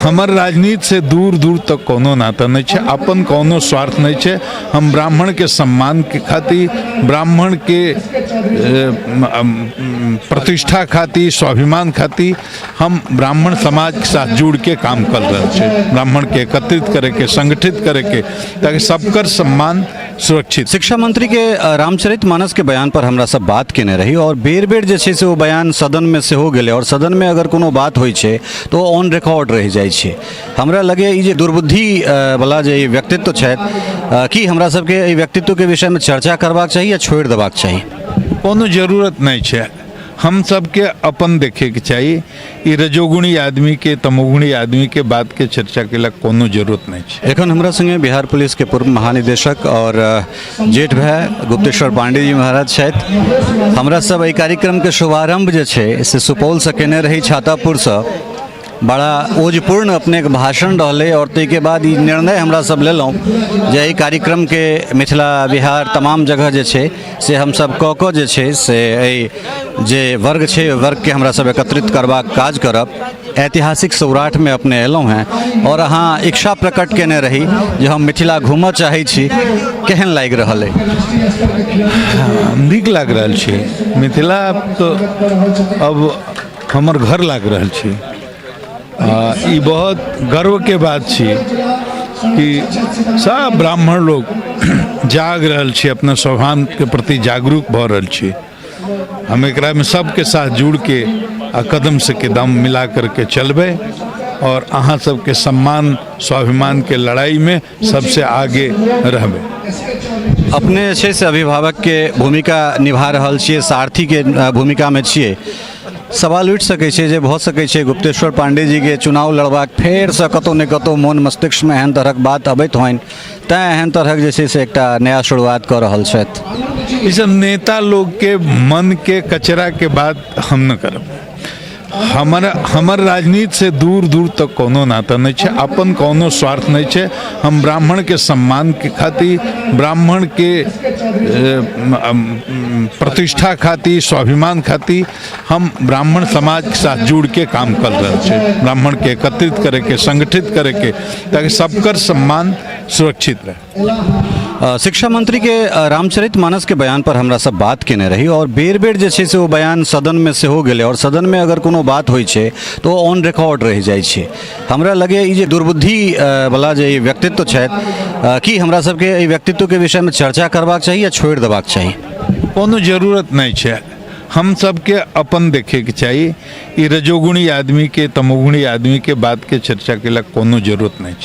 हमर राजनीति से दूर दूर तक कोनो नाता नहीं है, अपन कोनो स्वार्थ नहीं है। हम ब्राह्मण के सम्मान के खातिर, ब्राह्मण के प्रतिष्ठा खातिर, स्वाभिमान खातिर हम ब्राह्मण समाज के साथ जुड़ के काम कर रहे हैं। ब्राह्मण के एकत्रित करे के, संगठित करे के, ताकि सबकर सम्मान सुरक्षित। शिक्षा मंत्री के रामचरितमानस के बयान पर हमरा सब बात केने रही और बेर बेर जे छै से वो बयान सदन में से हो गेले और सदन में अगर कोनो बात होइ छै तो ऑन रिकॉर्ड रह जाइ छै। हमरा लगे ई जे दुर्बुद्धि वाला जे व्यक्तित्व छथि कि हमरा सबके ई व्यक्तित्व के विषय में चर्चा करबाक चाही या छोड़ि देबाक चाही? कोनो जरूरत नहीं है। हम सबके अपन देखे के चाहिए। ये रजोगुणी आदमी के, तमोगुणी आदमी के बात के चर्चा के लिए कोनो जरूरत नहीं है। एखन हमरा संगे बिहार पुलिस के पूर्व महानिदेशक और जेठ भाई गुप्तेश्वर पांडे जी महाराज छथि। हमरा सब एहि कार्यक्रम के शुभारंभ जे छै से सुपौल से केने रही, छातापुर से। बड़ा ओजपूर्ण अपने के भाषण रहले और तै के बाद ई निर्णय हमरा सब लेलहुँ जे एहि कार्यक्रम के मिथिला बिहार तमाम जगह जे छै से हम सब कऽ जे छै से एहि जे वर्ग छै वर्ग के हमरा सब एकत्रित करबाक काज करब। ऐतिहासिक सौराठ में अपने एलहुँ हैं और अहाँ इच्छा प्रकट केने रही जे हम मिथिला घूमऽ चाहै छी। केहन लागि रहल अइ? नीक लाग रहल छै। मिथिला तो अब हमर घर लाग रहल छै। ई बहुत गर्व के बात छी कि सब ब्राह्मण लोग जाग रहल छी, अपना स्वाभिमान के प्रति जागरूक भऽ रहल छी। हम एकरा में सबके साथ जुड़ के आ कदम से कदम मिला करके चलबे और अहाँ सबके सम्मान स्वाभिमान के लड़ाई में सबसे आगे रहबे। अपने छै से अभिभावक के भूमिका निभा रहल छियै, सारथी के भूमिका में छियै। सवाल उठि सकै छै जे भऽ सकै छै गुप्तेश्वर पांडे जी के चुनाव लड़बाक फेर से कतौ ने कतौ मोन मस्तिष्क में एहन तरहक बात अबैत होइन, तैं एहन तरहक जे छै से एकटा नया शुरुआत कऽ रहल छथि। ई सब नेता लोग के मन के कचरा के बात हम न करब। हमर राजनीति से दूर दूर तक कोनो नाता नहीं है, अपन कोनो स्वार्थ नहीं है। हम ब्राह्मण के सम्मान के खातिर, ब्राह्मण के प्रतिष्ठा खातिर, स्वाभिमान खातिर हम ब्राह्मण समाज के साथ जुड़ के काम कर रहे हैं। ब्राह्मण के एकत्रित करे के, संगठित करे के, ताकि सबकर सम्मान सुरक्षित रहे। शिक्षा मंत्री के रामचरितमानस के बयान पर हमरा सब बात केने रही और बेर बेर जे छै से वो बयान सदन में से हो गेले और सदन में अगर कोनो बात होइ छै तो ऑन रिकॉर्ड रह जाइ छै। हमरा लगे ई जे दुर्बुद्धि वाला जे व्यक्तित्व छथि कि हमरा सबके ई व्यक्तित्व के विषय में चर्चा करबाक चाही या छोड़ि देबाक चाही? कोनो जरूरत नहीं है। हम सबके अपन देखे के चाहिए। ये रजोगुणी आदमी के, तमोगुणी आदमी के बात के चर्चा के लिए कोनो जरूरत नहीं है।